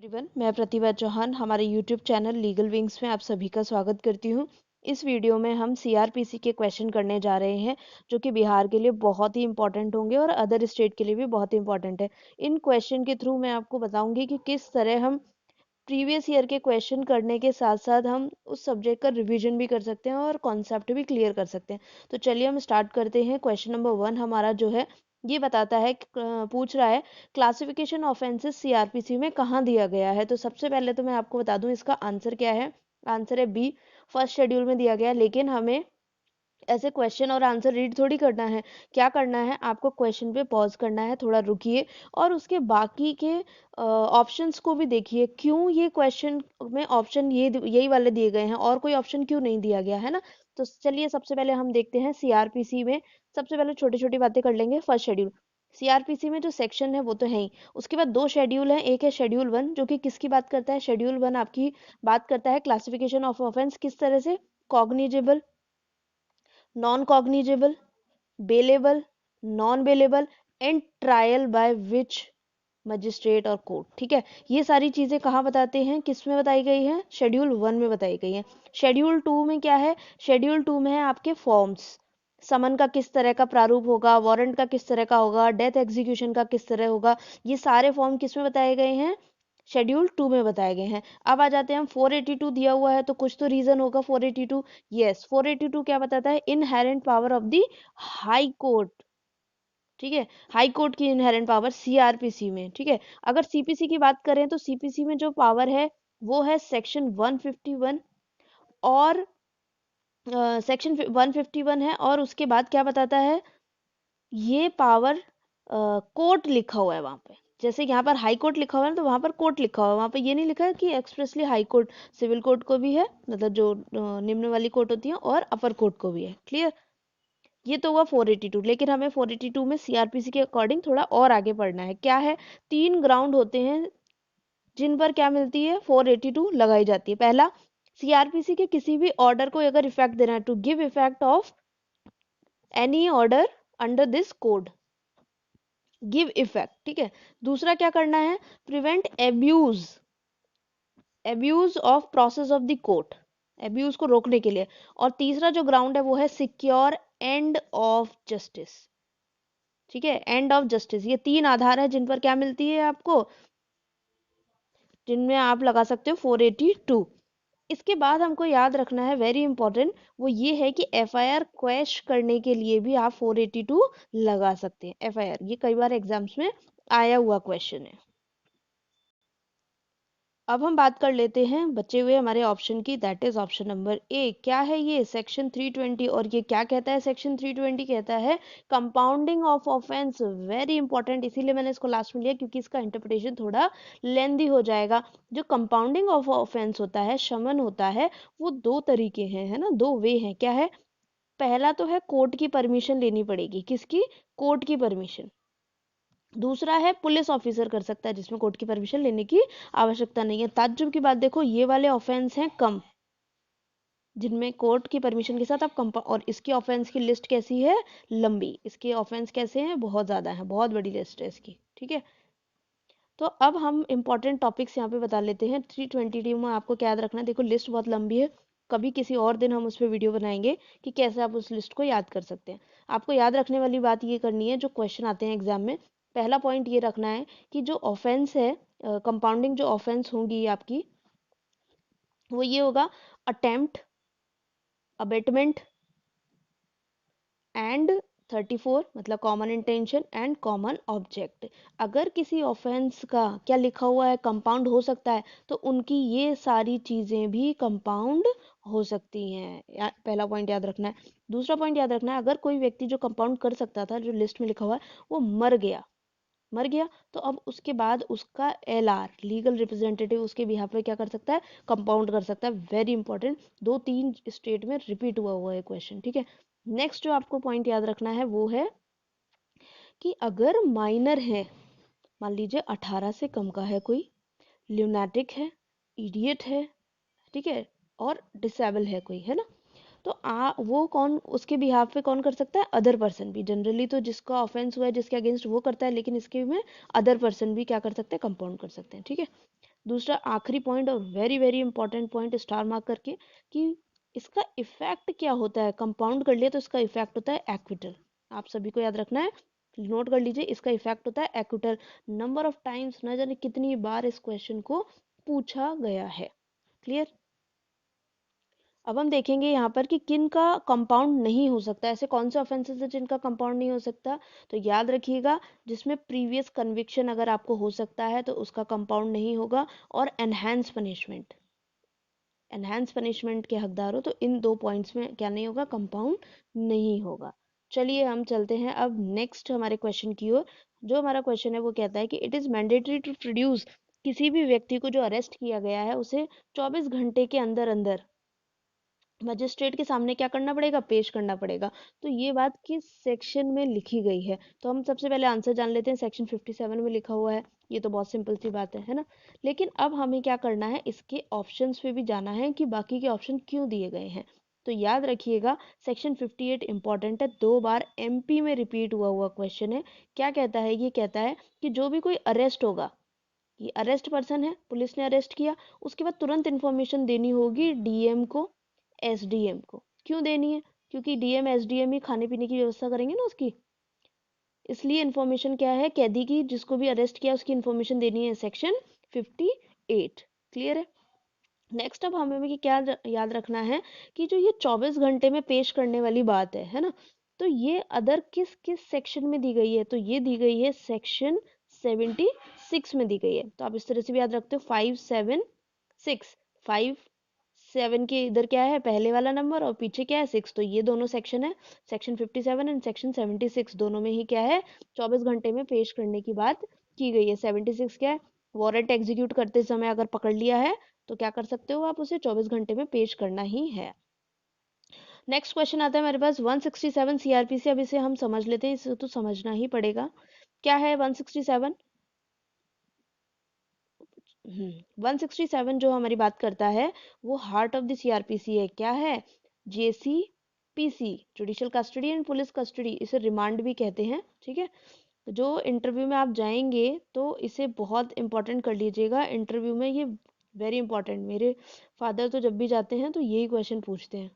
Everyone, मैं प्रतिभा चौहान हमारे YouTube channel legal wings में आप सभी का स्वागत करती हूं। इस वीडियो में हम सीआरपीसी के क्वेश्चन करने जा रहे हैं जो कि बिहार के लिए बहुत ही इंपॉर्टेंट होंगे और अदर स्टेट के लिए भी बहुत ही इंपॉर्टेंट है। इन क्वेश्चन के थ्रू मैं आपको बताऊंगी कि किस तरह हम प्रीवियस ईयर के क्वेश्चन करने के साथ साथ हम उस सब्जेक्ट का रिवीजन भी कर सकते हैं और कॉन्सेप्ट भी क्लियर कर सकते हैं। तो चलिए हम स्टार्ट करते हैं। क्वेश्चन नंबर 1 हमारा जो है ये बताता है पूछ रहा है क्लासिफिकेशन ऑफेंसेस सीआरपीसी में कहाँ दिया गया है। तो सबसे पहले तो मैं आपको बता दूं इसका आंसर क्या है। आंसर है बी, फर्स्ट शेड्यूल में दिया गया है। लेकिन हमें ऐसे क्वेश्चन और आंसर रीड थोड़ी करना है। क्या करना है, आपको क्वेश्चन पे पॉज करना है, थोड़ा रुकिए और उसके बाकी के ऑप्शंस को भी देखिए। क्यों ये क्वेश्चन में ऑप्शन ये यही वाले दिए गए हैं और कोई ऑप्शन क्यों नहीं दिया गया है ना। तो चलिए सबसे पहले हम देखते हैं सीआरपीसी में। सबसे पहले छोटी छोटी बातें कर लेंगे। फर्स्ट शेड्यूल, सीआरपीसी में जो सेक्शन है वो तो है ही। उसके बाद दो शेड्यूल हैं। एक है शेड्यूल 1 जो कि किसकी बात करता है। शेड्यूल 1 आपकी बात करता है क्लासिफिकेशन ऑफ ऑफेंस किस तरह से, cognizable, non cognizable, bailable, non bailable and trial by which magistrate और कोर्ट। ठीक है, ये सारी चीजें कहाँ बताते हैं, किस में बताई गई हैं, शेड्यूल 1 में बताई गई हैं। शेड्यूल 2 में क्या है, शेड्यूल 2 में है आपके फॉर्म्स। समन का किस तरह का प्रारूप होगा, वारंट का किस तरह का होगा, डेथ एग्जीक्यूशन का किस तरह होगा, ये सारे फॉर्म किस में बताए गए हैं, शेड्यूल 2 में बताए गए हैं। अब आ जाते हैं हम 482 दिया हुआ है तो कुछ तो रीजन होगा 482। यस, 482 क्या बताता है, inherent power of the high court. ठीक है, हाई कोर्ट की इनहेरेंट पावर सीआरपीसी में। ठीक है, अगर सीपीसी की बात करें तो सीपीसी में जो पावर है वो है सेक्शन 151 और सेक्शन 151 है। और उसके बाद क्या बताता है, ये पावर कोर्ट लिखा हुआ है वहां पे। जैसे यहाँ पर हाई कोर्ट लिखा हुआ है ना, तो वहां पर कोर्ट लिखा हुआ है, वहां पे ये नहीं लिखा है कि expressly high court. Civil court को भी है, मतलब जो निम्न वाली कोर्ट होती है, और अपर कोर्ट को भी है। क्लियर, ये तो हुआ 482। लेकिन हमें 482 में सीआरपीसी के अकॉर्डिंग थोड़ा और आगे पढ़ना है। क्या है, 3 ग्राउंड होते हैं जिन पर क्या मिलती है, 482 लगाई जाती है। पहला, सीआरपीसी के किसी भी ऑर्डर को अगर इफेक्ट देना है, to give effect of any order under this code, give effect. ठीक है, दूसरा क्या करना है, prevent abuse, abuse of process of the court, abuse को रोकने के लिए। और तीसरा जो ग्राउंड है वो है सिक्योर एंड ऑफ जस्टिस। ठीक है, एंड ऑफ जस्टिस। ये 3 आधार है जिन पर क्या मिलती है आपको, जिनमें आप लगा सकते हो 482। इसके बाद हमको याद रखना है, वेरी इंपॉर्टेंट, वो ये है कि एफआईआर क्वेश करने के लिए भी आप 482 लगा सकते हैं। एफआईआर ये कई बार एग्जाम्स में आया हुआ क्वेश्चन है। अब हम बात कर लेते हैं बचे हुए हमारे ऑप्शन की, that is option number A. क्या है ये, सेक्शन 320। और ये क्या कहता है, सेक्शन 320 कहता है compounding of offence. Very important, इसीलिए मैंने इसको लास्ट में लिया क्योंकि इसका इंटरप्रिटेशन थोड़ा लेंदी हो जाएगा। जो कंपाउंडिंग ऑफ ऑफेंस होता है, शमन होता है, वो दो तरीके हैं, है ना, दो वे हैं। क्या है, पहला तो है कोर्ट की परमिशन लेनी पड़ेगी। किसकी, कोर्ट की परमिशन। दूसरा है पुलिस ऑफिसर कर सकता है, जिसमें कोर्ट की परमिशन लेने की आवश्यकता नहीं है। ताज्जुब की बात देखो, ये वाले ऑफेंस हैं कम, जिनमें कोर्ट की परमिशन के साथ आप कम। और इसकी ऑफेंस की लिस्ट कैसी है, लंबी। इसके ऑफेंस कैसे हैं, बहुत ज्यादा है, बहुत बड़ी लिस्ट है इसकी। ठीक है, तो अब हम इंपॉर्टेंट टॉपिक्स यहाँ पे बता लेते हैं। 320 में आपको क्या याद रखना है, देखो लिस्ट बहुत लंबी है, कभी किसी और दिन हम उस पर वीडियो बनाएंगे कि कैसे आप उस लिस्ट को याद कर सकते हैं। आपको याद रखने वाली बात ये करनी है, जो क्वेश्चन आते हैं एग्जाम में, पहला पॉइंट ये रखना है कि जो ऑफेंस है, कंपाउंडिंग जो ऑफेंस होंगी आपकी, वो ये होगा, अटेम्प्ट, अबेटमेंट एंड 34, मतलब common intention and common object. अगर किसी ऑफेंस का क्या लिखा हुआ है, कंपाउंड हो सकता है, तो उनकी ये सारी चीजें भी कंपाउंड हो सकती हैं। पहला पॉइंट याद रखना है। दूसरा पॉइंट याद रखना है, अगर कोई व्यक्ति जो कंपाउंड कर सकता था, जो लिस्ट में लिखा हुआ है, वो मर गया, मर गया, तो अब उसके बाद उसका एलआर, लीगल रिप्रेजेंटेटिव, उसके बिहाफ पे क्या कर सकता है, कंपाउंड कर सकता है। वेरी इंपॉर्टेंट, 2-3 स्टेट में रिपीट हुआ है क्वेश्चन। ठीक है, नेक्स्ट जो आपको पॉइंट याद रखना है वो है कि अगर माइनर है, मान लीजिए 18 से कम का है कोई, ल्यूनाटिक है, इडियट है, ठीक है, और डिसेबल है कोई, है ना, तो वो कौन, उसके बिहाफ पे कौन कर सकता है, अदर पर्सन भी। जनरली तो जिसका ऑफेंस हुआ है, जिसके अगेंस्ट वो करता है, लेकिन इसके में अदर पर्सन भी क्या कर सकते हैं, कंपाउंड कर सकते हैं। ठीक है, दूसरा आखिरी पॉइंट और very very important point star mark करके, कि इसका इफेक्ट क्या होता है। कंपाउंड कर लिया तो इसका इफेक्ट होता है एक्विटल। आप सभी को याद रखना है, नोट कर लीजिए, इसका इफेक्ट होता है एक्विटल। नंबर ऑफ टाइम्स न जाने कितनी बार इस क्वेश्चन को पूछा गया है। क्लियर। अब हम देखेंगे यहाँ पर कि किन का कंपाउंड नहीं हो सकता, ऐसे कौन से ऑफेंसेस है जिनका कंपाउंड नहीं हो सकता। तो याद रखिएगा, जिसमें प्रीवियस कन्विक्शन अगर आपको हो सकता है तो उसका कंपाउंड नहीं होगा, और एनहांस पनिशमेंट, एनहांस पनिशमेंट के हकदार हो तो इन दो पॉइंट्स में क्या नहीं होगा, कंपाउंड नहीं होगा। चलिए हम चलते हैं अब नेक्स्ट हमारे क्वेश्चन की ओर। जो हमारा क्वेश्चन है वो कहता है कि it is mandatory to produce, किसी भी व्यक्ति को जो अरेस्ट किया गया है उसे 24 घंटे के अंदर अंदर मजिस्ट्रेट के सामने क्या करना पड़ेगा, पेश करना पड़ेगा। तो ये बात किस सेक्शन में लिखी गई है, तो हम सबसे पहले आंसर जान लेते हैं। सेक्शन 57 में लिखा हुआ है, ये तो बहुत सिंपल सी बात है ना। लेकिन अब हमें क्या करना है, इसके ऑप्शंस पे भी जाना है कि बाकी के ऑप्शन क्यों दिए गए हैं। तो याद रखिएगा, सेक्शन 58 इंपॉर्टेंट है, 2 बार एमपी में रिपीट हुआ हुआ क्वेश्चन है। क्या कहता है, ये कहता है कि जो भी कोई अरेस्ट होगा, ये अरेस्ट पर्सन है, पुलिस ने अरेस्ट किया, उसके बाद तुरंत इन्फॉर्मेशन देनी होगी डीएम को, एसडीएम को। क्यों देनी है, क्योंकि डीएम एसडीएम ही खाने पीने की व्यवस्था करेंगे ना उसकी, इसलिए इन्फॉर्मेशन क्या है, कैदी की जिसको भी अरेस्ट किया उसकी इन्फॉर्मेशन देनी है, सेक्शन 58। क्लियर है। नेक्स्ट अब हमें क्या याद रखना है कि जो ये 24 घंटे में पेश करने वाली बात है ना, तो ये अदर किस किस सेक्शन में दी गई है, तो ये दी गई है सेक्शन 76 में दी गई है। तो आप इस तरह से भी याद रखते हो, 576, 57 के इधर क्या है, पहले वाला नंबर, और पीछे क्या है, 6, तो ये दोनों सेक्शन है, सेक्शन 57 एंड सेक्शन 76, दोनों में ही क्या है, 24 घंटे में पेश करने की बात की गई है। 76 क्या है, वारंट एग्जीक्यूट करते समय अगर पकड़ लिया है तो क्या कर सकते हो आप, उसे 24 घंटे में पेश करना ही है। नेक्स्ट क्वेश्चन आता है मेरे पास 167 सीआरपीसी। अब इसे हम समझ लेते हैं, इसे तो समझना ही पड़ेगा। क्या है 167? 167 जो हमारी बात करता है वो हार्ट ऑफ द सीआरपीसी है। क्या है, जेसीपीसी, judicial custody and police custody, इसे रिमांड भी कहते हैं। ठीक है, जो इंटरव्यू में आप जाएंगे तो इसे बहुत इंपॉर्टेंट कर लीजिएगा, इंटरव्यू में ये वेरी इंपॉर्टेंट। मेरे फादर तो जब भी जाते हैं तो यही क्वेश्चन पूछते हैं।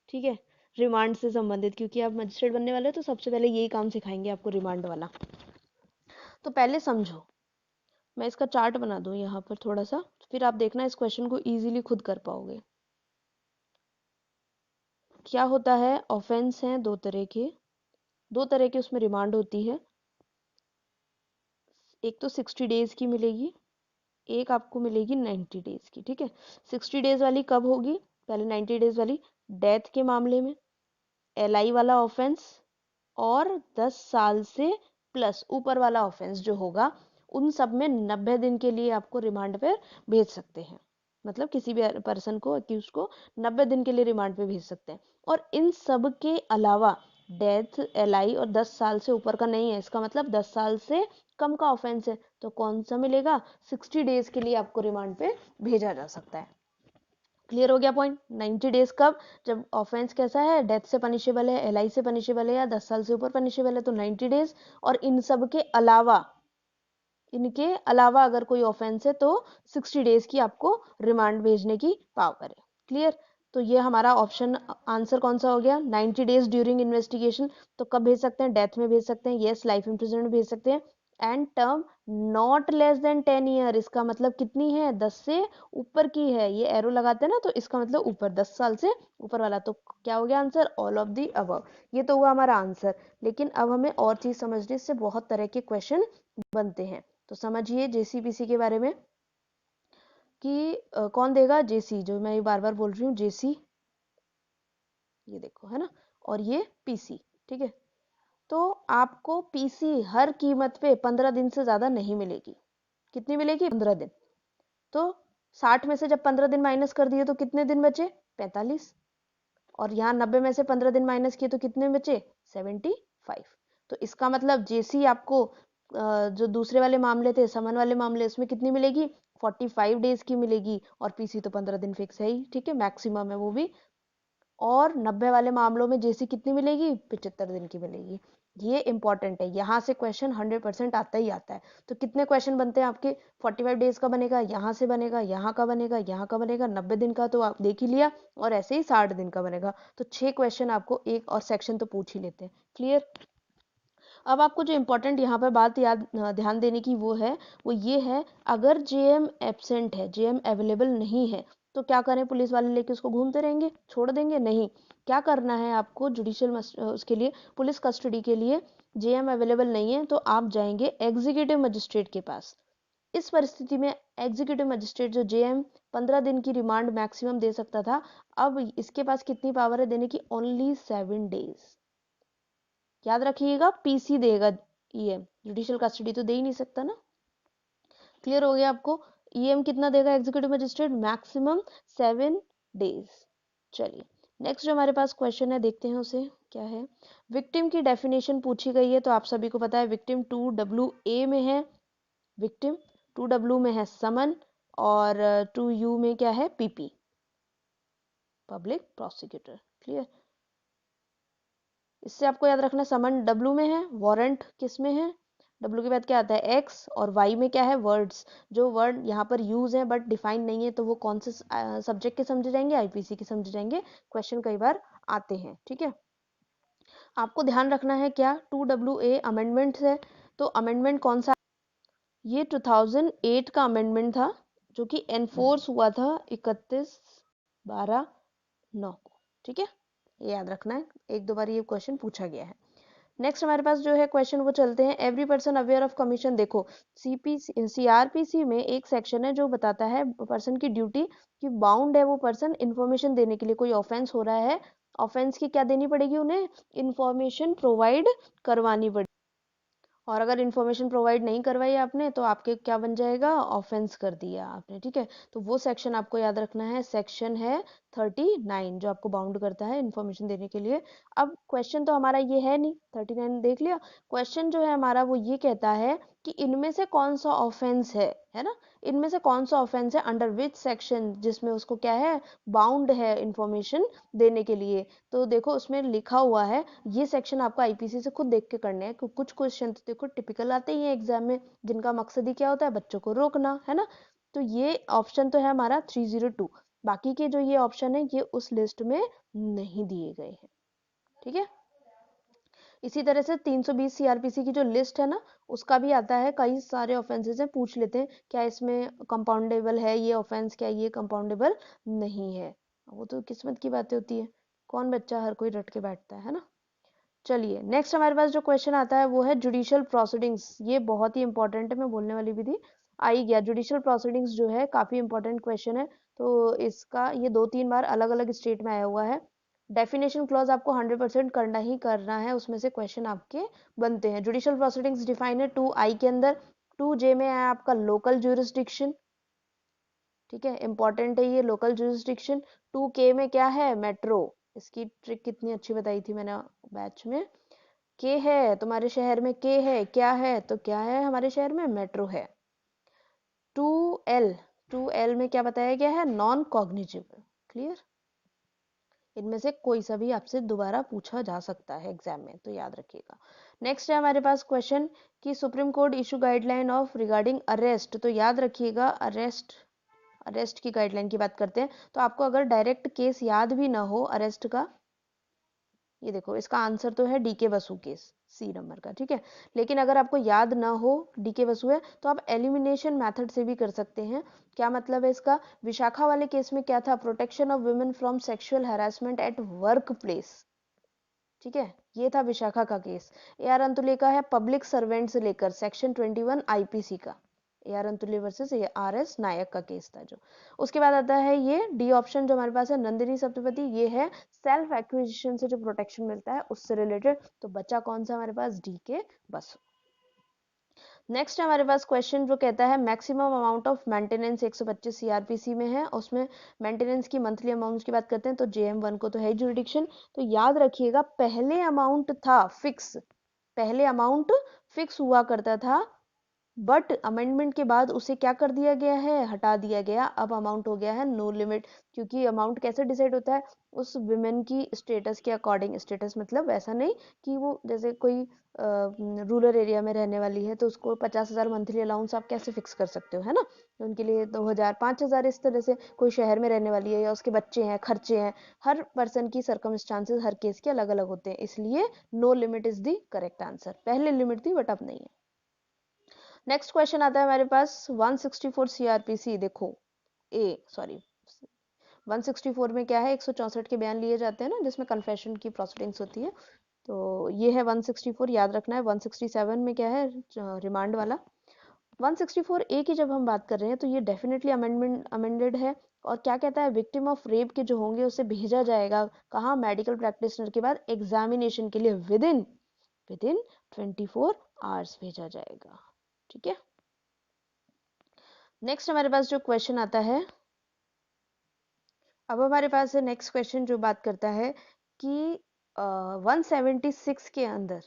ठीक है, रिमांड से संबंधित, क्योंकि आप मजिस्ट्रेट बनने वाले हो तो सबसे पहले यही काम सिखाएंगे आपको, रिमांड वाला। तो पहले समझो, मैं इसका चार्ट बना दूं यहाँ पर थोड़ा सा, फिर आप देखना इस क्वेश्चन को इजीली खुद कर पाओगे। क्या होता है, ऑफेंस हैं दो तरह के उसमें रिमांड होती है। एक तो 60 डेज की मिलेगी, एक आपको मिलेगी 90 डेज की। ठीक है, 60 डेज वाली कब होगी, पहले 90 डेज वाली, डेथ के मामले में, एलआई वाला ऑफेंस, और 10 साल से प्लस ऊपर वाला ऑफेंस जो होगा, उन सब में 90 दिन के लिए आपको रिमांड पर भेज सकते हैं। मतलब किसी भी पर्सन को, अक्यूज को 90 दिन के लिए रिमांड पे भेज सकते हैं। और इन सब के अलावा डेथ, एलआई और 10 साल से ऊपर का नहीं है, इसका मतलब 10 साल से कम का ऑफेंस है तो कौन सा मिलेगा, 60 डेज के लिए आपको रिमांड पे भेजा जा सकता है। क्लियर हो गया पॉइंट। 90 डेज कब, जब ऑफेंस कैसा है, डेथ से पनिशेबल है, एलआई से पनिशेबल है, या 10 साल से ऊपर पनिशेबल है, तो 90 डेज। और इन सब के अलावा, इनके अलावा अगर कोई ऑफेंस है तो 60 डेज की आपको रिमांड भेजने की पावर है। क्लियर। तो ये हमारा ऑप्शन आंसर कौन सा हो गया, 90 डेज ड्यूरिंग इन्वेस्टिगेशन। तो कब भेज सकते हैं, डेथ में भेज सकते हैं, यस, लाइफ इम्प्रिजनमेंट भेज सकते हैं। And term not less than 10 year, इसका मतलब कितनी है, 10 से ऊपर की है। ये एरो लगाते हैं ना, तो इसका मतलब ऊपर, 10 साल से ऊपर वाला। तो क्या हो गया answer, all of the above. ये तो हुआ हमारा आंसर। लेकिन अब हमें और चीज समझनी, इससे बहुत तरह के क्वेश्चन बनते हैं। तो समझिए जेसीपीसी के बारे में कि कौन देगा, जेसी, जो मैं बार बार बोल रही हूँ, जेसी, ये देखो है ना, और ये पीसी। ठीक है, तो आपको पीसी हर कीमत पे 15 दिन से ज्यादा नहीं मिलेगी। कितनी मिलेगी, 15 दिन। तो 60 में से जब 15 दिन माइनस कर दिए तो कितने दिन बचे, 45। और यहाँ 90 में से 15 दिन माइनस किए तो कितने बचे, 75। तो इसका मतलब जेसी आपको जो दूसरे वाले मामले थे, समन वाले मामले, उसमें कितनी मिलेगी, 45 डेज की मिलेगी। और पीसी तो 15 दिन फिक्स है ही, ठीक है, मैक्सिमम है वो भी। और 90 वाले मामलों में जेसी कितनी मिलेगी, 75 दिन की मिलेगी। ये इंपॉर्टेंट है, यहाँ से क्वेश्चन 100% आता ही आता है। तो कितने क्वेश्चन बनते हैं आपके? 45 डेज का बनेगा, यहाँ से बनेगा, यहाँ का बनेगा, यहाँ का बनेगा, 90 दिन का तो आप देख ही लिया, और ऐसे ही 60 दिन का बनेगा। तो 6 क्वेश्चन आपको एक और सेक्शन तो पूछ ही लेते हैं। क्लियर? अब आपको जो इम्पोर्टेंट यहाँ पर बात ध्यान देने की वो ये है, अगर जेएम एब्सेंट है, जेएम अवेलेबल नहीं है, तो क्या करें? पुलिस वाले लेके उसको घूमते रहेंगे, छोड़ देंगे? नहीं, क्या करना है आपको? जुडिशियल उसके लिए, पुलिस कस्टडी के लिए जेएम अवेलेबल नहीं है तो आप जाएंगे एग्जीक्यूटिव मजिस्ट्रेट के पास। इस परिस्थिति में एग्जीक्यूटिव मजिस्ट्रेट जो जेएम 15 दिन की रिमांड मैक्सिमम दे सकता था, अब इसके पास कितनी पावर है देने की? Only 7 days. याद रखिएगा, पीसी देगा ईएम, जुडिशियल कस्टडी तो दे ही नहीं सकता ना। क्लियर हो गया आपको? ईएम कितना देगा एग्जीक्यूटिव मजिस्ट्रेट? Maximum 7 days. चलिए नेक्स्ट जो हमारे पास क्वेश्चन है देखते हैं उसे क्या है। विक्टिम की डेफिनेशन पूछी गई है, तो आप सभी को पता है विक्टिम 2WA में है, विक्टिम 2W में है समन, और 2U में क्या है? PP, public prosecutor. क्लियर? इससे आपको याद रखना, समन डब्ल्यू में है, वारंट किस में है? डब्ल्यू के बाद क्या आता है? एक्स, और वाई में क्या है? वर्ड्स। जो वर्ड यहाँ पर यूज है बट डिफाइन नहीं है, तो वो कौन से सब्जेक्ट के समझे जाएंगे? आईपीसी के समझे जाएंगे। क्वेश्चन कई बार आते हैं, ठीक है। आपको ध्यान रखना है क्या? 2WA अमेंडमेंट है, तो अमेंडमेंट कौन सा? ये 2008 का अमेंडमेंट था, जो कि एनफोर्स हुआ था 31/12/9 को, ठीक है। ये याद रखना है, एक दो बार ये क्वेश्चन पूछा गया है। नेक्स्ट हमारे पास जो है क्वेश्चन वो चलते हैं। Every person aware of commission. देखो सीआरपीसी में एक सेक्शन है जो बताता है पर्सन की ड्यूटी, कि बाउंड है वो पर्सन इंफॉर्मेशन देने के लिए। कोई ऑफेंस हो रहा है, ऑफेंस की क्या देनी पड़ेगी? उन्हें इंफॉर्मेशन प्रोवाइड करवानी पड़ेगी, और अगर इन्फॉर्मेशन प्रोवाइड नहीं करवाई आपने तो आपके क्या बन जाएगा? ऑफेंस कर दिया आपने, ठीक है। तो वो सेक्शन आपको याद रखना है, सेक्शन है 39, जो आपको बाउंड करता है इन्फॉर्मेशन देने के लिए। अब क्वेश्चन तो हमारा ये है नहीं, 39 देख लिया। क्वेश्चन जो है हमारा वो ये कहता है कि इनमें से कौन सा ऑफेंस है ना, इनमें से कौन सा ऑफेंस है अंडर विच सेक्शन, जिसमें उसको क्या है? बाउंड है इन्फॉर्मेशन देने के लिए। तो देखो उसमें लिखा हुआ है, ये सेक्शन आपको आईपीसी से खुद देख के करने हैं, कुछ क्वेश्चन तो देखो टिपिकल आते ही हैं एग्जाम में, जिनका मकसद ही क्या होता है? बच्चों को रोकना, है ना। तो ये ऑप्शन तो है हमारा 302। बाकी के जो ये ऑप्शन है ये उस लिस्ट में नहीं दिए गए हैं, ठीक है। इसी तरह से 320 सीआरपीसी की जो लिस्ट है ना, उसका भी आता है, कई सारे ऑफेंसेस हैं, पूछ लेते हैं क्या इसमें कंपाउंडेबल है ये ऑफेंस, क्या ये कंपाउंडेबल नहीं है। वो तो किस्मत की बातें होती है, कौन बच्चा हर कोई रट के बैठता है ना। चलिए नेक्स्ट हमारे पास जो क्वेश्चन आता है वो है जुडिशियल प्रोसीडिंग्स। ये बहुत ही इंपॉर्टेंट है, मैं बोलने वाली भी थी, आ ही गया। जुडिशियल प्रोसीडिंग्स जो है काफी इंपॉर्टेंट क्वेश्चन है, तो इसका ये 2-3 बार अलग अलग स्टेट में आया हुआ है। डेफिनेशन क्लॉज आपको 100% करना ही करना है, उसमें से क्वेश्चन आपके बनते हैं। जुडिशियल प्रोसीडिंग्स डिफाइन है 2I के अंदर, 2J में है आपका लोकल ज्यूरिसडिक्शन, ठीक है, इंपॉर्टेंट है ये लोकल ज्यूरिसडिक्शन। 2K में क्या है? मेट्रो। इसकी ट्रिक कितनी अच्छी बताई थी मैंने बैच में। के है तुम्हारे शहर में, के है क्या है? तो क्या है हमारे शहर में? मेट्रो है। 2L, 2L में क्या बताया गया है? Non cognizable. क्लियर? इनमें से कोई सा भी आपसे दोबारा पूछा जा सकता है एग्जाम में, तो याद रखिएगा। नेक्स्ट है हमारे पास क्वेश्चन कि supreme court issue guideline of regarding arrest. तो याद रखिएगा, अरेस्ट की गाइडलाइन की बात करते हैं, तो आपको अगर डायरेक्ट केस याद भी ना हो अरेस्ट का, ये देखो इसका आंसर तो है D K Basu case, C number का, ठीक है। लेकिन अगर आपको याद ना हो डीके बसु है, तो आप एलिमिनेशन मेथड से भी कर सकते हैं। क्या मतलब है इसका? विशाखा वाले केस में क्या था? Protection of women from sexual harassment at work place, ठीक है, ये था विशाखा का केस। AR अंतुले का है पब्लिक सर्वेंट से लेकर, सेक्शन 21 आईपीसी का, AR अंतुले वर्सेस RS नायक का केस था जो। उसके बाद आता है ये डी ऑप्शन जो हमारे पास है, नंदिनी सप्तपति, ये है सेल्फ एक्विजिशन से जो प्रोटेक्शन मिलता है उससे रिलेटेड। तो बचा कौन सा हमारे पास? DK बसु। नेक्स्ट हमारे पास क्वेश्चन जो कहता है maximum amount of maintenance 125 CrPC में है, उसमें मेंटेनेंस की मंथली अमाउंट की बात करते हैं, तो JM1 को तो है जुरिडिक्शन। तो याद रखिएगा पहले अमाउंट था फिक्स, पहले अमाउंट फिक्स हुआ करता था बट अमेंडमेंट के बाद उसे क्या कर दिया गया है, हटा दिया गया। अब अमाउंट हो गया है नो लिमिट, क्योंकि अमाउंट कैसे डिसाइड होता है, उस विमेन की स्टेटस के अकॉर्डिंग। स्टेटस मतलब ऐसा नहीं कि वो जैसे कोई रूरल एरिया में रहने वाली है तो उसको 50,000 मंथली अलाउंस आप कैसे फिक्स कर सकते हो, है ना। तो उनके लिए 2,000 5,000 इस तरह से। कोई शहर में रहने वाली है या उसके बच्चे हैं, खर्चे हैं, हर पर्सन की सर्कमस्टांसेस हर केस के अलग अलग होते हैं, इसलिए no limit is the correct answer. पहले लिमिट थी बट अब नहीं है। नेक्स्ट क्वेश्चन आता है हमारे पास 164 सीआरपीसी। देखो ए सॉरी 164 में क्या है, 164 के बयान लिए जाते हैं ना, जिसमें कन्फेशन की प्रोसीडिंग्स होती है। तो ये है 164, याद रखना है। 167 में क्या है, रिमांड वाला। 164 ए की जब हम बात कर रहे हैं तो ये डेफिनेटली अमेंडेड है। और क्या कहता है, विक्टिम ऑफ रेप के जो होंगे उसे भेजा जाएगा कहाँ, मेडिकल प्रैक्टिशनर के बाद एग्जामिनेशन के लिए विदिन 24 आवर्स भेजा जाएगा। ठीक है। नेक्स्ट हमारे पास जो क्वेश्चन आता है, अब हमारे पास है नेक्स्ट क्वेश्चन जो बात करता है कि 176 के अंदर,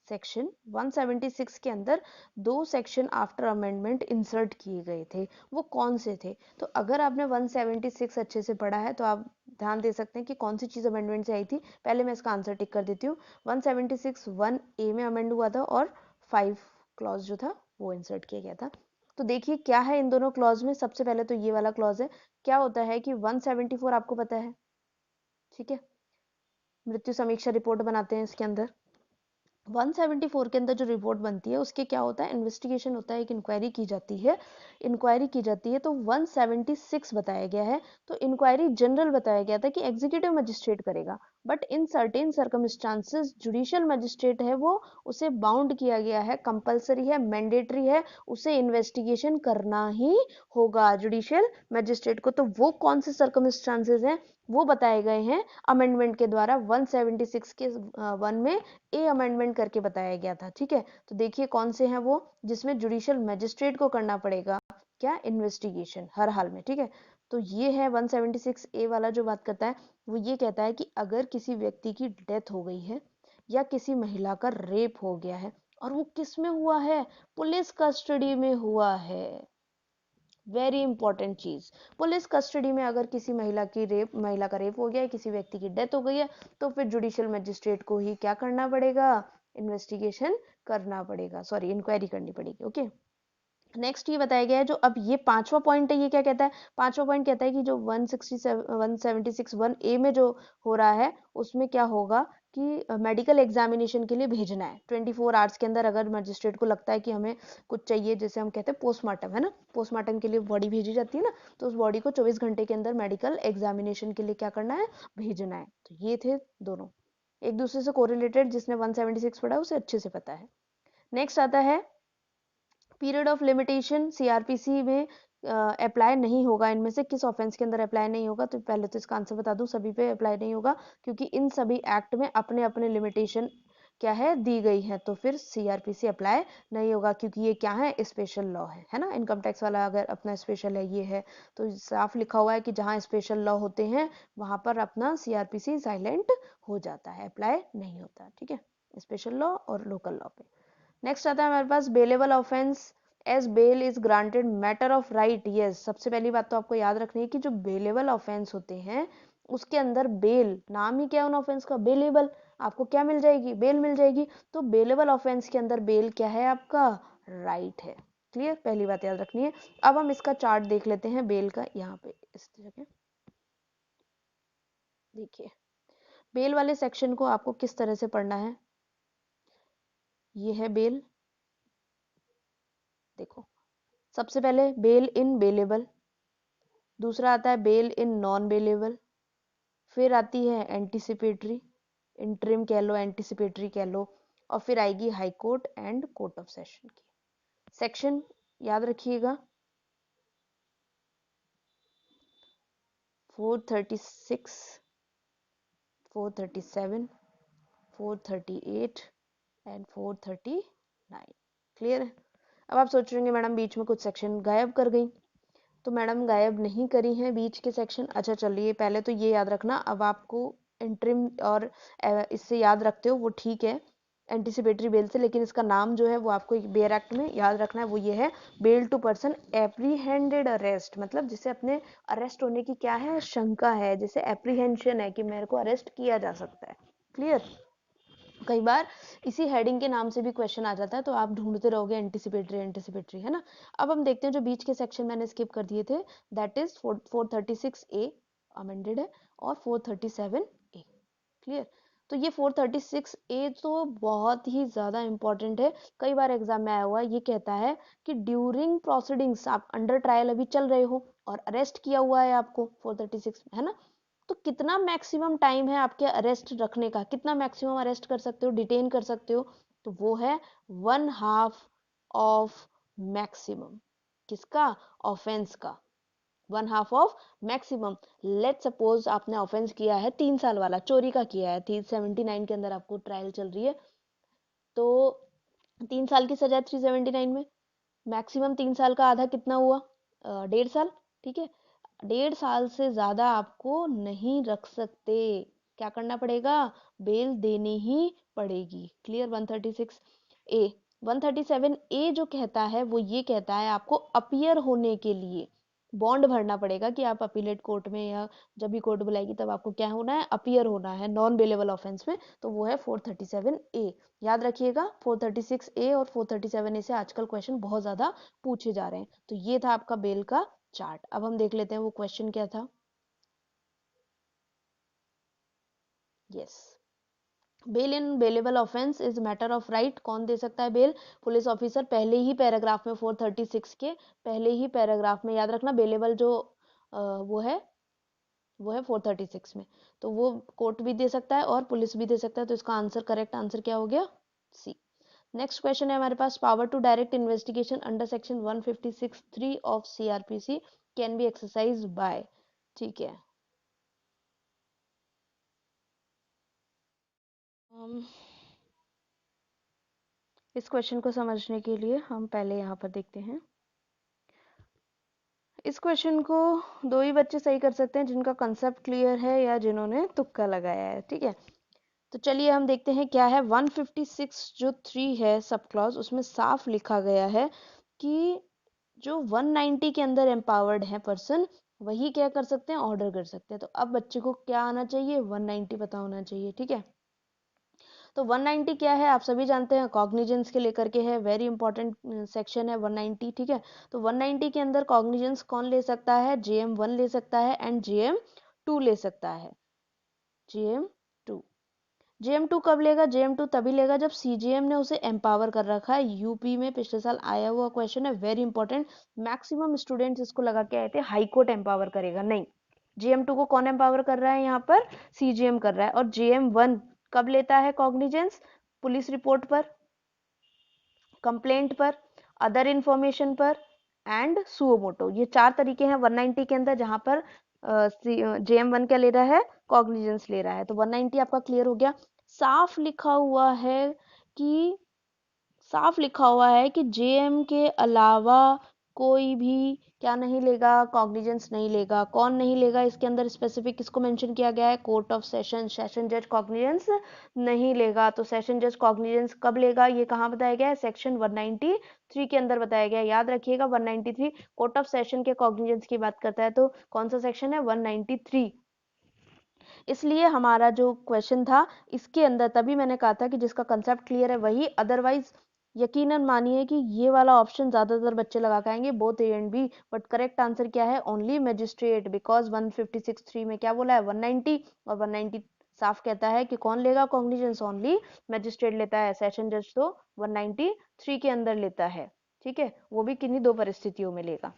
सेक्शन 176 के अंदर दो सेक्शन आफ्टर अमेंडमेंट इंसर्ट किए गए थे, वो कौन से थे। तो अगर आपने 176 अच्छे से पढ़ा है तो आप ध्यान दे सकते हैं कि कौन सी चीज़ अमेंडमेंट से आई थी। पहले मैं इसका आंसर टिक कर देती हूँ। 176 1A में अमेंड हुआ था और 5 क्लॉज जो था वो इंसर्ट किया गया था। तो देखिए क्या है इन दोनों क्लॉज में। सबसे पहले तो ये वाला क्लॉज है। क्या होता है कि 174 आपको पता है, ठीक है, मृत्यु समीक्षा रिपोर्ट बनाते हैं इसके अंदर। 174 के अंदर जो रिपोर्ट बनती है उसके क्या होता है, इन्वेस्टिगेशन होता है, एक इंक्वायरी की जाती है। इंक्वायरी की जाती है तो 176 बताया गया है। तो इंक्वायरी जनरल बताया गया था कि एग्जीक्यूटिव मजिस्ट्रेट करेगा, but in certain circumstances judicial magistrate है वो, उसे बाउंड किया गया है, कंपलसरी है, मैंडेटरी है, उसे इन्वेस्टिगेशन करना ही होगा जुडिशियल मजिस्ट्रेट को। तो वो कौन से सर्कमस्टांसेस हैं वो बताए गए हैं अमेंडमेंट के द्वारा 176 के 1 में ए अमेंडमेंट करके बताया गया था। ठीक है, तो देखिए कौन से हैं वो, जिसमें जुडिशियल मजिस्ट्रेट को करना पड़ेगा क्या, इन्वेस्टिगेशन हर हाल में। ठीक है, तो ये है 176 ए वाला जो बात करता है, वो ये कहता है कि अगर किसी व्यक्ति की डेथ हो गई है या किसी महिला का रेप हो गया है, और वो किस में हुआ है, पुलिस कस्टडी में हुआ है। वेरी इंपॉर्टेंट चीज, पुलिस कस्टडी में अगर किसी महिला का रेप हो गया है, किसी व्यक्ति की डेथ हो गई है, तो फिर जुडिशियल मजिस्ट्रेट को ही क्या करना पड़ेगा, इन्वेस्टिगेशन करना पड़ेगा, सॉरी इंक्वायरी करनी पड़ेगी। ओके, नेक्स्ट ये बताया गया है जो, अब ये पांचवा पॉइंट है, ये क्या कहता है, पांचवा पॉइंट कहता है कि जो 176 1A में जो हो रहा है उसमें क्या होगा कि मेडिकल एग्जामिनेशन के लिए भेजना है 24 आवर्स के अंदर। अगर मजिस्ट्रेट को लगता है कि हमें कुछ चाहिए, जैसे हम कहते हैं पोस्टमार्टम, है ना, पोस्टमार्टम के लिए बॉडी भेजी जाती है ना, तो उस बॉडी को 24 घंटे के अंदर मेडिकल एग्जामिनेशन के लिए क्या करना है, भेजना है। तो ये थे दोनों एक दूसरे से कोरिलेटेड, जिसने 176 पढ़ा उसे अच्छे से पता है। नेक्स्ट आता है पीरियड ऑफ लिमिटेशन, सीआरपीसी में अप्लाई नहीं होगा। इनमें से किस ऑफेंस के अंदर अप्लाई नहीं होगा, तो पहले तो इसका आंसर बता दूं, सभी पे अप्लाई नहीं होगा, क्योंकि इन सभी एक्ट में अपने अपने लिमिटेशन क्या है, दी गई है। तो फिर सीआरपीसी अप्लाई नहीं होगा, क्योंकि ये क्या है, स्पेशल लॉ है ना। इनकम टैक्स वाला अगर अपना स्पेशल है, ये है, तो साफ लिखा हुआ है कि जहाँ स्पेशल लॉ होते हैं वहां पर अपना सीआरपीसी साइलेंट हो जाता है, अप्लाई नहीं होता। ठीक है, स्पेशल लॉ और लोकल लॉ पे। नेक्स्ट आता है हमारे पास bailable offence as bail is granted matter of right. Yes, सबसे पहली बात तो आपको याद रखनी है कि जो बेलेबल ऑफेंस होते हैं उसके अंदर बेल, नाम ही क्या है उन ऑफेंस का, बेलेबल, आपको क्या मिल जाएगी, बेल मिल जाएगी। तो बेलेबल ऑफेंस के अंदर बेल क्या है, आपका राइट है। क्लियर, पहली बात याद रखनी है। अब हम इसका चार्ट देख लेते हैं बेल का, यहाँ पे इस जगह देखिए, बेल वाले सेक्शन को आपको किस तरह से पढ़ना है। ये है बेल, देखो सबसे पहले बेल इन बेलेबल, दूसरा आता है बेल इन नॉन बेलेबल, फिर आती है एंटीसिपेटरी, इंटरिम कह लो, एंटीसिपेटरी कह लो, और फिर आएगी high court and court of session की। सेक्शन याद रखिएगा 436, 437, 438 एंड 439। क्लियर है। अब आप सोच रहे होंगे मैडम बीच में कुछ सेक्शन गायब कर गई, तो मैडम गायब नहीं करी हैं बीच के सेक्शन। अच्छा चलिए, पहले तो ये याद रखना, अब आपको इंटरिम और इससे याद रखते हो वो ठीक है, एंटिसिपेटरी बेल से, लेकिन इसका नाम जो है वो आपको बेयर एक्ट में याद रखना है, वो ये है bail to person apprehended arrest, मतलब जिसे अपने अरेस्ट होने की क्या है, शंका है, जिसे एप्रीहेंशन है कि मेरे को अरेस्ट किया जा सकता है। क्लियर? कई बार इसी हेडिंग के नाम से भी क्वेश्चन आ जाता है, तो आप ढूंढते रहोगे एंटिसिपेटरी एंटिसिपेटरी, है ना। अब हम देखते हैं जो बीच के सेक्शन मैंने स्किप कर दिए थे, दैट इज 436A अमेंडेड है और 437A। क्लियर? तो ये 436A तो बहुत ही ज़्यादा इंपॉर्टेंट है, कई बार एग्जाम में आया हुआ है। ये कहता है कि ड्यूरिंग प्रोसीडिंग्स, आप अंडर ट्रायल अभी चल रहे हो और अरेस्ट किया हुआ है आपको 436, है ना, तो कितना मैक्सिमम टाइम है आपके अरेस्ट रखने का, कितना मैक्सिमम अरेस्ट कर सकते हो, डिटेन कर सकते हो, तो वो है 1/2 ऑफ मैक्सिमम। किसका? ऑफेंस का 1/2 ऑफ मैक्सिमम। लेट सपोज आपने ऑफेंस किया है 3 साल वाला, चोरी का किया है, 379 के अंदर आपको ट्रायल चल रही है, तो 3 साल की सजा 379 में, मैक्सिमम 3 साल का आधा कितना हुआ, 1.5 साल। ठीक है, 1.5 साल से ज्यादा आपको नहीं रख सकते, क्या करना पड़ेगा, बेल देनी ही पड़ेगी। क्लियर? 136A। 137A जो कहता है वो ये कहता है आपको अपीयर होने के लिए बॉन्ड भरना पड़ेगा, कि आप अपीलेट कोर्ट में या जब भी कोर्ट बुलाएगी तब आपको क्या होना है, अपीयर होना है नॉन बेलेबल ऑफेंस में, तो वो है 437A। याद रखिएगा 436A और 437A से आजकल क्वेश्चन बहुत ज्यादा पूछे जा रहे हैं। तो ये था आपका बेल का चार्ट। अब हम देख लेते हैं वो क्वेश्चन क्या था। Yes, bail in bailable offence is matter of right. कौन दे सकता है बेल? Police officer. पहले ही पैराग्राफ में 436 के पहले ही पैराग्राफ में, याद रखना बेलेबल जो वो है 436 में, तो वो कोर्ट भी दे सकता है और पुलिस भी दे सकता है। तो इसका आंसर, करेक्ट आंसर क्या हो गया? सी। नेक्स्ट क्वेश्चन है हमारे पास, power to direct investigation under section 156(3) of CrPC can be exercise by. ठीक है, इस क्वेश्चन को समझने के लिए हम पहले यहाँ पर देखते हैं। इस क्वेश्चन को दो ही बच्चे सही कर सकते हैं, जिनका कंसेप्ट क्लियर है या जिन्होंने तुक्का लगाया है। ठीक है, तो चलिए हम देखते हैं क्या है। 156 जो 3 है सब क्लॉज, उसमें साफ लिखा गया है कि जो 190 के अंदर एम्पावर्ड है पर्सन, वही क्या कर सकते हैं, ऑर्डर कर सकते हैं। तो अब बच्चे को क्या आना चाहिए, 190 पता होना चाहिए। ठीक है, तो 190 क्या है, आप सभी जानते हैं, कॉग्निजेंस के लेकर के है, वेरी इंपॉर्टेंट सेक्शन है 190। ठीक है, तो 190 के अंदर कॉग्निजेंस कौन ले सकता है, JM1 ले सकता है एंड JM2 ले सकता है। JM2, JM2 कब लेगा, JM2 तभी लेगा जब CGM ने उसे एम्पावर कर रखा है। यूपी में पिछले साल आया हुआ क्वेश्चन है, वेरी इंपॉर्टेंट। मैक्सिमम स्टूडेंट्स इसको लगा के आए थे हाई कोर्ट एम्पावर करेगा, नहीं, JM2 को कौन एम्पावर कर रहा है यहाँ पर, CGM कर रहा है। और JM1 कब लेता है कॉग्निजेंस, पुलिस रिपोर्ट पर, कंप्लेंट पर, अदर इंफॉर्मेशन पर एंड सुओमोटो। ये 4 तरीके हैं 190 के अंदर, जहां पर JM1 क्या ले रहा है, कॉग्निजेंस ले रहा है। तो 190 आपका क्लियर हो गया। साफ लिखा हुआ है कि साफ लिखा हुआ है कि JM के अलावा कोई भी क्या नहीं लेगा, कॉग्निजेंस नहीं लेगा। कौन नहीं लेगा, इसके अंदर स्पेसिफिक किसको मेंशन किया गया है, कोर्ट ऑफ सेशन, सेशन जज कॉग्निजेंस नहीं लेगा। तो सेशन जज कॉग्निजेंस कब लेगा, ये कहाँ बताया गया है, सेक्शन 193 के अंदर बताया गया है। याद रखिएगा 193 कोर्ट ऑफ सेशन के कॉग्निजेंस की बात करता है, तो कौन सा सेक्शन है, 193। इसलिए हमारा जो क्वेश्चन था इसके अंदर, तभी मैंने कहा था कि जिसका कंसेप्ट क्लियर है वही, अदरवाइज यकीनन मानिए कि ये वाला ऑप्शन ज्यादातर बच्चे लगा के आएंगे, both A and B. But correct answer क्या है, ओनली मजिस्ट्रेट, बिकॉज 156(3) में क्या बोला है, 190, और 190 साफ कहता है कि कौन लेगा कॉग्निजेंस, ओनली मजिस्ट्रेट लेता है। सेशन जज तो 193 के अंदर लेता है। ठीक है, वो भी किन्हीं दो परिस्थितियों में लेगा।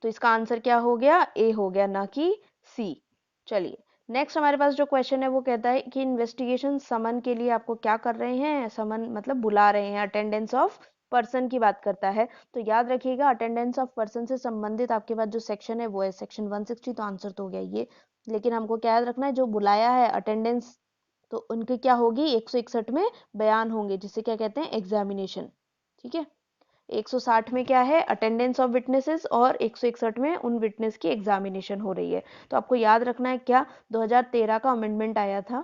तो इसका आंसर क्या हो गया, ए हो गया, ना कि सी। चलिए नेक्स्ट हमारे पास जो क्वेश्चन है वो कहता है कि इन्वेस्टिगेशन समन के लिए आपको क्या कर रहे हैं, समन मतलब बुला रहे हैं, अटेंडेंस ऑफ पर्सन की बात करता है। तो याद रखिएगा अटेंडेंस ऑफ पर्सन से संबंधित आपके पास जो सेक्शन है वो है सेक्शन 160। तो आंसर तो हो गया ये, लेकिन हमको क्या याद रखना है, जो बुलाया है अटेंडेंस, तो उनकी क्या होगी, 161 में बयान होंगे, जिसे क्या कहते हैं, एग्जामिनेशन। ठीक है, 160 में क्या है, अटेंडेंस ऑफ विटनेसेस, और 161 में उन विटनेस की एग्जामिनेशन हो रही है। तो आपको याद रखना है क्या, 2013 का अमेंडमेंट आया था,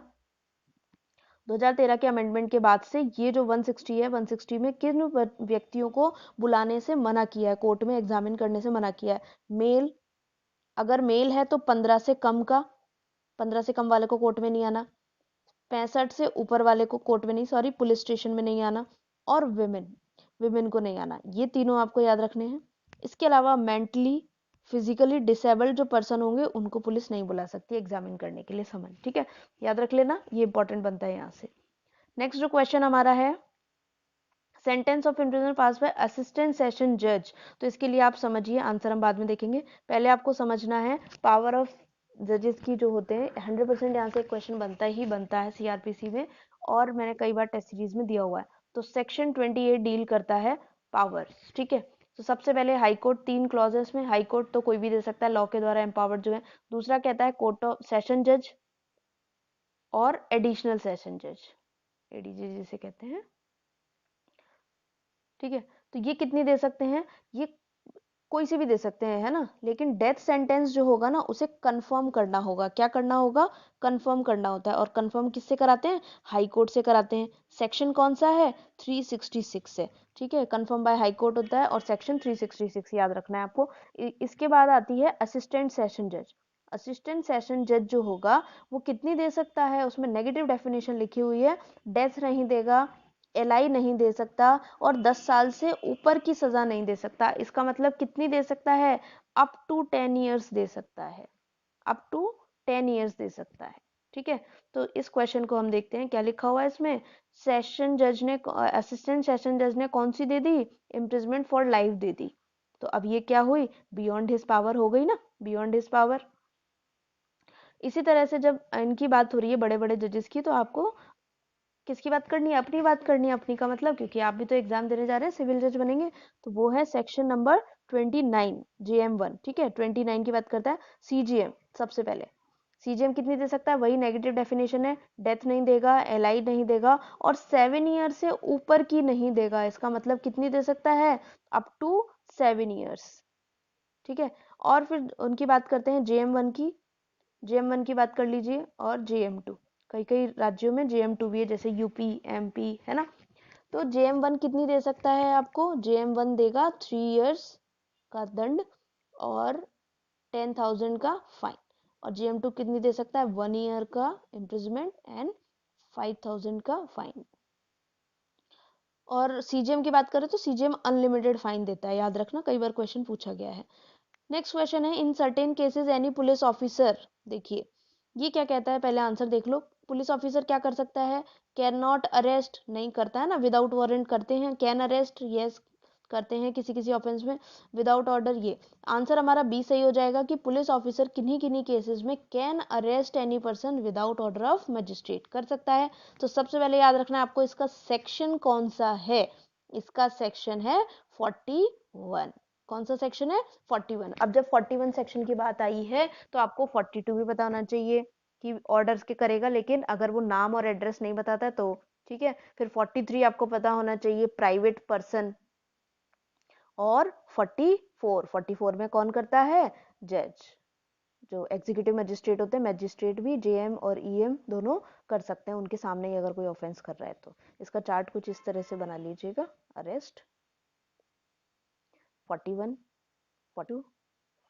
2013 के अमेंडमेंट के बाद से ये जो 160 है, 160 में किन व्यक्तियों को बुलाने से मना किया है, कोर्ट में एग्जामिन करने से मना किया है? मेल, अगर मेल है तो 15 से कम का, 15 से कम वाले को कोर्ट में नहीं आना, 65 से ऊपर वाले को कोर्ट में नहीं, सॉरी, पुलिस स्टेशन में नहीं आना, और विमेन को नहीं आना। ये तीनों आपको याद रखने हैं। इसके अलावा मेंटली फिजिकली डिसेबल्ड जो पर्सन होंगे उनको पुलिस नहीं बुला सकती एग्जामिन करने के लिए समन, ठीक है, याद रख लेना, ये इंपॉर्टेंट बनता है यहाँ से। नेक्स्ट जो क्वेश्चन हमारा है, sentence of imprisonment pass by assistant session जज, तो इसके लिए आप समझिए, आंसर हम बाद में देखेंगे, पहले आपको समझना है पावर ऑफ जजेस की जो होते हैं। 100% यहाँ से क्वेश्चन बनता ही बनता है सीआरपीसी में, और मैंने कई बार टेस्ट सीरीज में दिया हुआ है। तो सेक्शन 28 डील करता है पावर, ठीक है। तो सबसे पहले हाई कोर्ट, 3 क्लॉजेस में हाई कोर्ट तो कोई भी दे सकता है, लॉ के द्वारा एम्पावर्ड जो है। दूसरा कहता है कोर्ट ऑफ सेशन जज और एडिशनल सेशन जज, एडीजे जिसे कहते हैं, ठीक है। तो ये कितनी दे सकते हैं? ये कोई सी भी दे सकते हैं, है ना, लेकिन डेथ सेंटेंस जो होगा ना उसे कंफर्म करना होगा। क्या करना होगा? कंफर्म करना होता है। और कंफर्म किससे कराते हैं? हाई कोर्ट से कराते हैं। सेक्शन कौन सा है? 366 से, ठीक है। कंफर्म बाय हाई कोर्ट होता है और सेक्शन 366 याद रखना है आपको। इसके बाद आती है असिस्टेंट सेशन जज। असिस्टेंट सेशन जज जो होगा वो कितनी दे सकता है? उसमें नेगेटिव डेफिनेशन लिखी हुई है, डेथ नहीं देगा, एलआई नहीं दे सकता, और 10 साल से ऊपर की सजा नहीं दे सकता। इसका मतलब कितनी दे सकता है? अप टू 10 ईयर्स दे सकता है, अप टू 10 ईयर्स दे सकता है, ठीक है। तो इस क्वेश्चन को हम देखते हैं क्या लिखा हुआ है इसमें। सेशन जज ने, असिस्टेंट सेशन जज ने कौन सी दे दी? इम्प्रिजमेंट फॉर लाइफ दे दी। तो अब ये क्या हुई? बियॉन्ड हिज पावर हो गई ना, बियॉन्ड हिज पावर। इसी तरह से जब इनकी बात हो रही है बड़े बड़े जजेस की, तो आपको किसकी बात करनी है? अपनी बात करनी है। अपनी का मतलब, क्योंकि आप भी तो एग्जाम देने जा रहे हैं, सिविल जज बनेंगे, तो वो है सेक्शन नंबर 29 JM1, ठीक है। 29 की बात करता है सीजीएम। सबसे पहले सीजीएम कितनी दे सकता है? वही नेगेटिव डेफिनेशन है, डेथ नहीं देगा, एलआई नहीं देगा, और 7 ईयर से ऊपर की नहीं देगा। इसका मतलब कितनी दे सकता है? अप टू 7 ईयर्स, ठीक है। और फिर उनकी बात करते हैं JM1 की। JM1 की बात कर लीजिए, और JM2, कई कई राज्यों में JM2 भी है, जैसे यूपी, एमपी, है ना। तो JM1 कितनी दे सकता है आपको? JM1 देगा 3 इयर्स का दंड और 10,000 का फाइन। और JM2 कितनी दे सकता है? 1 ईयर का इम्प्रिजमेंट एंड 5,000 का फाइन। और सीजीएम की बात करें तो सीजीएम अनलिमिटेड फाइन देता है, याद रखना, कई बार क्वेश्चन पूछा गया है। नेक्स्ट क्वेश्चन है, in certain cases any police officer, देखिए ये क्या कहता है, पहले आंसर देख लो। पुलिस ऑफिसर क्या कर सकता है? कैन नॉट अरेस्ट, नहीं करता है ना, विदाउट वारंट करते हैं। कैन अरेस्ट, यस करते हैं किसी किसी ऑफेंस में, विदाउट ऑर्डर। ये आंसर हमारा बी सही हो जाएगा कि पुलिस ऑफिसर किन्हीं किन्हीं केसेस में can arrest any person without order of magistrate, कर सकता है। तो सबसे पहले याद रखना है आपको, इसका सेक्शन कौन सा है? इसका सेक्शन है 41। कौन सा सेक्शन है? 41। अब जब 41 सेक्शन की बात आई है तो आपको 42 भी पता होना चाहिए कि ऑर्डर्स के करेगा, लेकिन अगर वो नाम और एड्रेस नहीं बताता है तो ठीक है। फिर 43 आपको पता होना चाहिए, प्राइवेट पर्सन। और 44 में कौन करता है? जज। जो एग्जीक्यूटिव मजिस्ट्रेट होते हैं, मजिस्ट्रेट भी जेएम और ईएम दोनों कर सकते हैं उनके सामने ही, अगर कोई ऑफेंस कर रहा है तो। इसका चार्ट कुछ इस तरह से बना लीजिएगा, अरेस्ट 41, 42,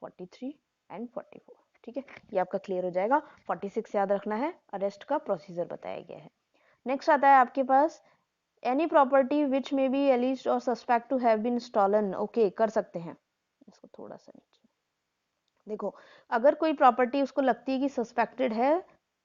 43 एंड 44, ठीक है। ये आपका क्लियर हो जाएगा। 46 याद रखना है, अरेस्ट का प्रोसीजर बताया गया है। नेक्स्ट आता है आपके पास, any property which may be alleged और suspect to have been stolen, okay, कर सकते हैं। इसको थोड़ा सा नीचे देखो, अगर कोई प्रॉपर्टी उसको लगती है कि सस्पेक्टेड है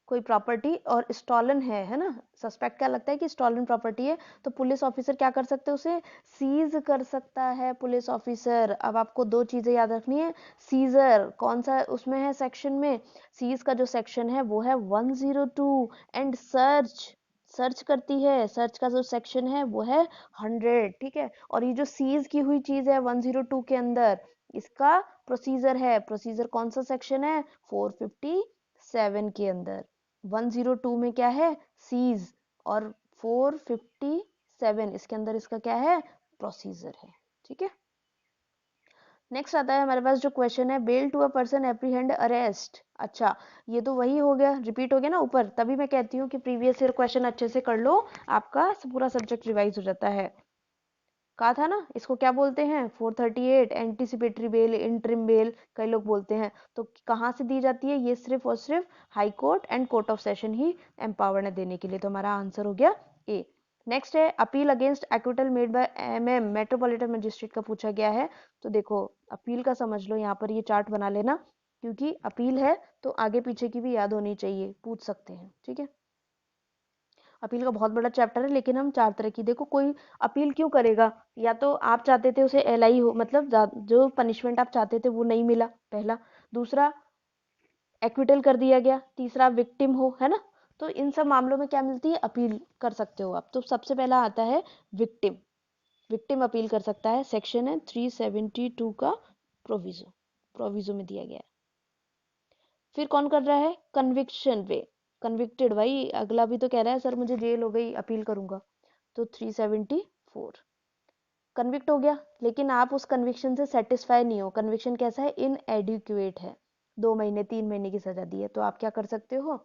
कोई प्रॉपर्टी और स्टॉलन है ना, सस्पेक्ट क्या लगता है कि स्टॉलन प्रॉपर्टी है, तो पुलिस ऑफिसर क्या कर सकते हैं? उसे सीज कर सकता है पुलिस ऑफिसर। अब आपको दो चीजें याद रखनी है। सीजर कौन सा उसमें है सेक्शन में? सीज का जो सेक्शन है वो है 102, एंड सर्च, सर्च करती है, सर्च का जो सेक्शन है वो है 100, ठीक है। और ये जो सीज की हुई चीज है 102 के अंदर, इसका प्रोसीजर है, प्रोसीजर कौन सा सेक्शन है? 457 के अंदर। 102 में क्या है? सीज, और 457 इसके अंदर इसका क्या है? प्रोसीजर है, ठीक है। नेक्स्ट आता है हमारे पास जो क्वेश्चन है, bail to a person apprehend arrest. अच्छा, ये तो वही हो गया, रिपीट हो गया ना ऊपर, तभी मैं कहती हूँ कि प्रीवियस ईयर क्वेश्चन अच्छे से कर लो, आपका पूरा सब्जेक्ट रिवाइज हो जाता है। कहा था ना, इसको क्या बोलते हैं, 438 एंटीसिपेटरी बेल, इंटरिम बेल कई लोग बोलते हैं। तो कहाँ से दी जाती है, ये सिर्फ और सिर्फ high court and court of session he empowered है देने के लिए। तो हमारा आंसर हो गया ए। नेक्स्ट है appeal against acquittal made by MM metropolitan magistrate का पूछा गया है। तो देखो अपील का समझ लो, यहाँ पर ये चार्ट बना लेना, क्योंकि अपील है तो आगे पीछे की भी याद होनी चाहिए, पूछ सकते हैं, ठीक है। अपील का बहुत बड़ा चैप्टर है, लेकिन हम चार तरह की, देखो कोई अपील क्यों करेगा, या तो आप चाहते थे उसे एलआई हो, मतलब जो पनिशमेंट आप चाहते थे वो नहीं मिला, पहला। दूसरा, एक्विटल कर दिया गया। तीसरा, विक्टिम हो, है ना। तो इन सब मामलों में क्या मिलती है, अपील कर सकते हो आप। तो सबसे पहला आता है विक्टिम। विक्टिम अपील कर सकता है, सेक्शन है 372 का प्रोविजो, प्रोविजो में दिया गया है। फिर कौन कर रहा है, कन्विक्शन पे, कन्विक्टेड, भाई अगला भी तो कह रहा है सर मुझे जेल हो गई अपील करूंगा, तो 374 कन्विक्ट हो गया, लेकिन आप उस कन्विक्शन से सेटिस्फाई नहीं हो, कन्विक्शन कैसा है, इनएडिक्वेट है, 2 महीने 3 महीने की सजा दी है, तो आप क्या कर सकते हो,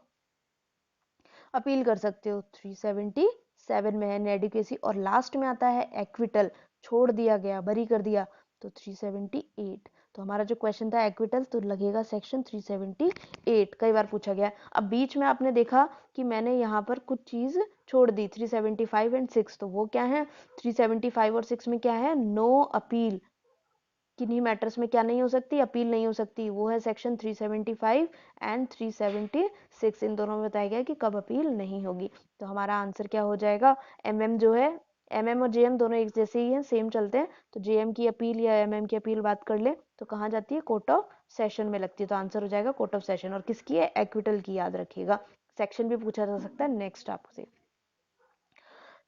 अपील कर सकते हो। 377 में है इनएडिक्वेसी, और लास्ट में आता है एक्विटल, छोड़ दिया गया, बरी कर दिया, तो 378। तो हमारा जो क्वेश्चन था एक्विटल, तो लगेगा सेक्शन 378, कई बार पूछा गया। अब बीच में आपने देखा कि मैंने यहाँ पर कुछ चीज छोड़ दी, 375 एंड 6, तो वो क्या है, 375 और 6 में क्या है, नो अपील, किन्हीं मैटर्स में क्या नहीं हो सकती, अपील नहीं हो सकती, वो है सेक्शन 375 एंड 376, इन दोनों में बताया गया कि कब अपील नहीं होगी। तो हमारा आंसर क्या हो जाएगा, एमएम जो है, एमएम और जेएम दोनों एक जैसे ही हैं, सेम चलते हैं, तो जेएम की अपील या एमएम की अपील बात कर ले तो कहाँ जाती है, कोर्ट ऑफ सेशन में लगती है। तो आंसर हो जाएगा कोर्ट ऑफ सेशन, और किसकी है, एक्विटल की, याद रखिएगा, सेक्शन भी पूछा जा सकता है नेक्स्ट आपसे।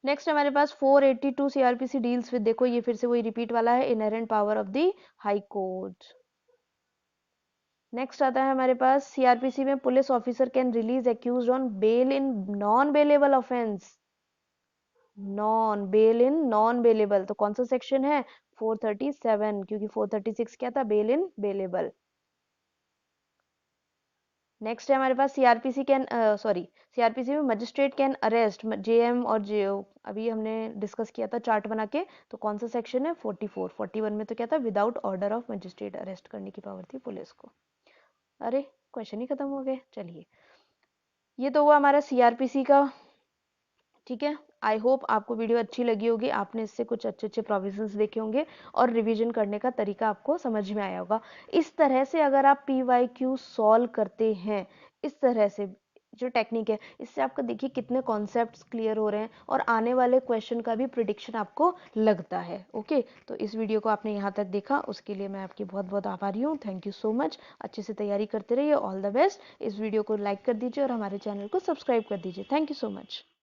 नेक्स्ट हमारे पास 482 सीआरपीसी डील्स विद, देखो ये फिर से वही रिपीट वाला है, inherent power of the high court. Next आता है हमारे पास, सीआरपीसी में police officer can release accused on bail in non bailable offence, non bail in non bailable, तो कौन सा सेक्शन है, 437, क्योंकि 436 क्या था, बेल इन बेलेबल। नेक्स्ट है हमारे पास सीआरपीसी कैन, सॉरी, सीआरपीसी में मजिस्ट्रेट कैन अरेस्ट जेएम और जेओ, अभी हमने डिस्कस किया था चार्ट बना के, तो कौन सा सेक्शन है, 44। 41 में तो क्या था, without order of magistrate arrest करने की पावर थी पुलिस को। अरे क्वेश्चन ही खत्म हो गए, चलिए, ये तो हुआ हमारा सीआरपीसी का, ठीक है। आई होप आपको वीडियो अच्छी लगी होगी, आपने इससे कुछ अच्छे अच्छे प्रोविजंस देखे होंगे, और रिवीजन करने का तरीका आपको समझ में आया होगा। इस तरह से अगर आप PYQ सॉल्व करते हैं, इस तरह से जो टेक्निक है, इससे आपका देखिए कितने कॉन्सेप्ट्स क्लियर हो रहे हैं, और आने वाले क्वेश्चन का भी प्रिडिक्शन आपको लगता है। ओके, तो इस वीडियो को आपने यहाँ तक देखा, उसके लिए मैं आपकी बहुत बहुत आभारी हूँ, थैंक यू सो मच। अच्छे से तैयारी करते रहिए, ऑल द बेस्ट। इस वीडियो को लाइक कर दीजिए और हमारे चैनल को सब्सक्राइब कर दीजिए, थैंक यू सो मच।